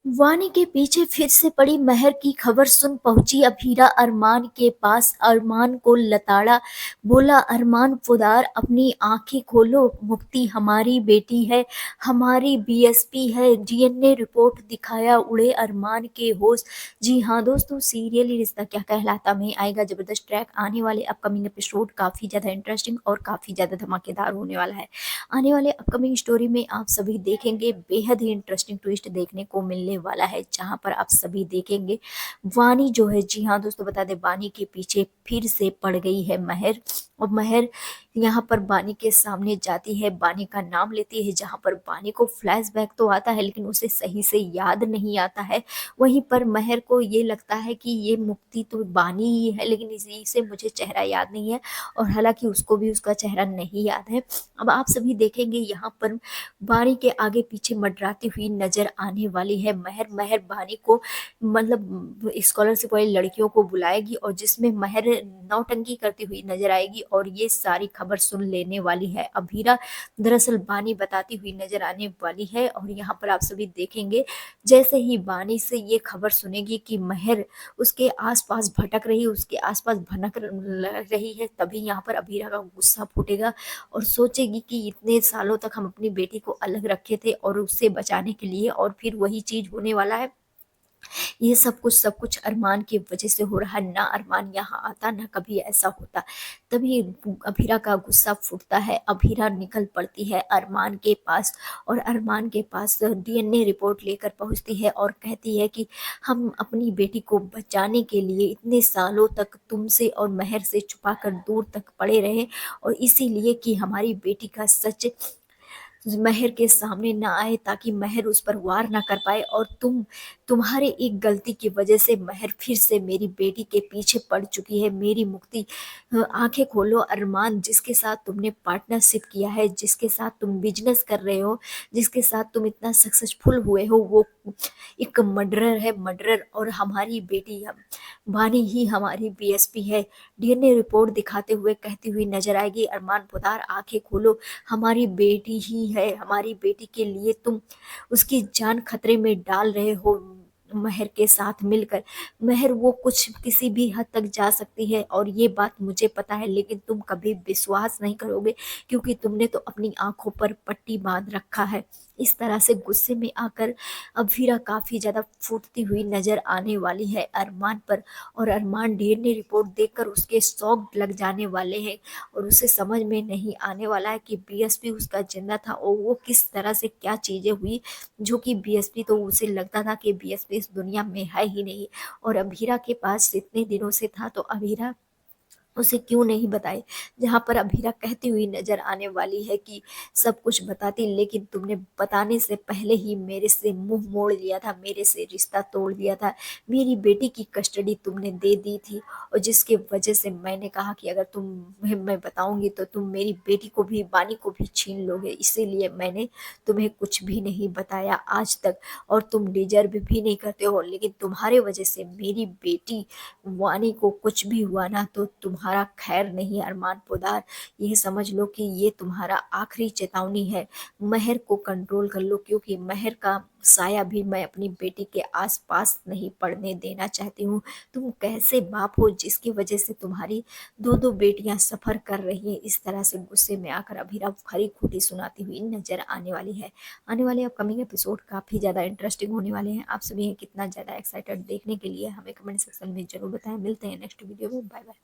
वानी के पीछे फिर से पड़ी महर की खबर सुन पहुंची अभीरा अरमान के पास। अरमान को लताड़ा, बोला अरमान पुदार अपनी आंखें खोलो, मुक्ति हमारी बेटी है, हमारी बीएसपी है। डीएनए रिपोर्ट दिखाया उड़े अरमान के होश। जी हाँ दोस्तों, सीरियली रिश्ता क्या कहलाता में आएगा जबरदस्त ट्रैक आने वाले अपकमिंग एपिसोड काफी ज्यादा इंटरेस्टिंग और काफी ज्यादा धमाकेदार होने वाला है। आने वाले अपकमिंग स्टोरी में आप सभी देखेंगे बेहद ही इंटरेस्टिंग ट्विस्ट देखने को मिलने वाला है, जहां पर आप सभी देखेंगे वानी जो है, जी हाँ दोस्तों बता दें, वानी के पीछे फिर से पड़ गई है महर। और महर यहाँ पर बानी के सामने जाती है, बानी का नाम लेती है, जहाँ पर बानी को फ्लैशबैक तो आता है लेकिन उसे सही से याद नहीं आता है। वहीं पर महर को ये लगता है कि ये मुक्ति तो बानी ही है, लेकिन इसी से मुझे चेहरा याद नहीं है, और हालांकि उसको भी उसका चेहरा नहीं याद है। अब आप सभी देखेंगे यहाँ पर बानी के आगे पीछे मंडराती हुई नजर आने वाली है महर। महर बानी को मतलब स्कॉलरशिप वाली लड़कियों को बुलाएगी और जिसमें महर नौटंकी करती हुई नजर आएगी और ये सारी खबर सुन लेने वाली है अभीरा। दरअसल बानी बताती हुई नजर आने वाली है, और यहाँ पर आप सभी देखेंगे जैसे ही बानी से ये खबर सुनेगी कि महर उसके आसपास भटक रही, उसके आसपास भनक रही है, तभी यहाँ पर अभीरा का गुस्सा फूटेगा और सोचेगी कि इतने सालों तक हम अपनी बेटी को अलग रखे थे और उससे बचाने के लिए, और फिर वही चीज होने वाला है। ये सब कुछ अरमान की वजह से हो रहा है, ना अरमान यहाँ आता ना कभी ऐसा होता। तभी अभीरा का गुस्सा फूटता है, अभीरा निकल पड़ती है अरमान के पास, और अरमान के पास डीएनए रिपोर्ट लेकर पहुंचती है और कहती है कि हम अपनी बेटी को बचाने के लिए इतने सालों तक तुमसे और महर से छुपाकर दूर तक पड़े रहे, और इसीलिए कि हमारी बेटी का सच महर के सामने ना आए, ताकि महर उस पर वार ना कर पाए, और तुम्हारे एक गलती की वजह से महर फिर से मेरी बेटी के पीछे पड़ चुकी है। मेरी मुक्ति, आंखें खोलो अरमान, जिसके साथ तुमने पार्टनरशिप किया है, जिसके साथ तुम बिजनेस कर रहे हो, जिसके साथ तुम इतना सक्सेसफुल हुए हो, वो एक मर्डरर है, मर्डरर। और हमारी बेटी वानी ही हमारी बीएसपी है। डीएनए रिपोर्ट दिखाते हुए कहती हुई नजर आएगी अरमान पुदार, आंखें खोलो, हमारी बेटी ही है, हमारी बेटी के लिए तुम उसकी जान खतरे में डाल रहे हो महर के साथ मिलकर। महर वो कुछ किसी भी हद तक जा सकती है और ये बात मुझे पता है, लेकिन तुम कभी विश्वास नहीं करोगे, क्योंकि तुमने तो अपनी आंखों पर पट्टी बांध रखा है। इस तरह से गुस्से में आकर अभीरा काफी ज्यादा फूटती हुई नजर आने वाली है अरमान पर, और अरमान डीएनए रिपोर्ट देखकर उसके शौक लग जाने वाले हैं, और उसे समझ में नहीं आने वाला है कि बीएसपी उसका जिंदा था और वो किस तरह से क्या चीजें हुई, जो कि बीएसपी तो उसे लगता था कि बीएसपी इस दुनिया में है ही नहीं, और अभीरा के पास इतने दिनों से था, तो अभीरा उसे क्यों नहीं बताए। जहां पर अभीरा कहती हुई नजर आने वाली है कि सब कुछ बताती, लेकिन तुमने बताने से पहले ही मेरे से मुंह मोड़ लिया था, मेरे से रिश्ता तोड़ दिया था, मेरी बेटी की कस्टडी तुमने दे दी थी, और जिसके वजह से मैंने कहा कि अगर मैं बताऊंगी तो तुम मेरी बेटी को भी, बानी को भी छीन लोगे, इसीलिए मैंने तुम्हें कुछ भी नहीं बताया आज तक, और तुम डिजर्व भी नहीं करते हो, लेकिन तुम्हारे वजह से मेरी बेटी वानी को कुछ भी हुआ ना तो तुम्हारा खैर नहीं अरमान पोदार। ये समझ लो कि ये तुम्हारा आखिरी चेतावनी है। महर को कंट्रोल कर लो, क्योंकि महर का साया भी मैं अपनी बेटी के आसपास नहीं पड़ने देना चाहती हूँ। तुम कैसे बाप हो जिसकी वजह से तुम्हारी दो दो बेटियां सफर कर रही हैं। इस तरह से गुस्से में आकर अभीरा खरी खोटी सुनाती हुई नजर आने वाली है। आने वाले अपकमिंग एपिसोड काफी ज्यादा इंटरेस्टिंग होने वाले हैं। आप सभी कितना ज्यादा एक्साइटेड देखने के लिए हमें कमेंट सेक्शन में जरूर बताएं। मिलते हैं नेक्स्ट वीडियो में। Bye bye.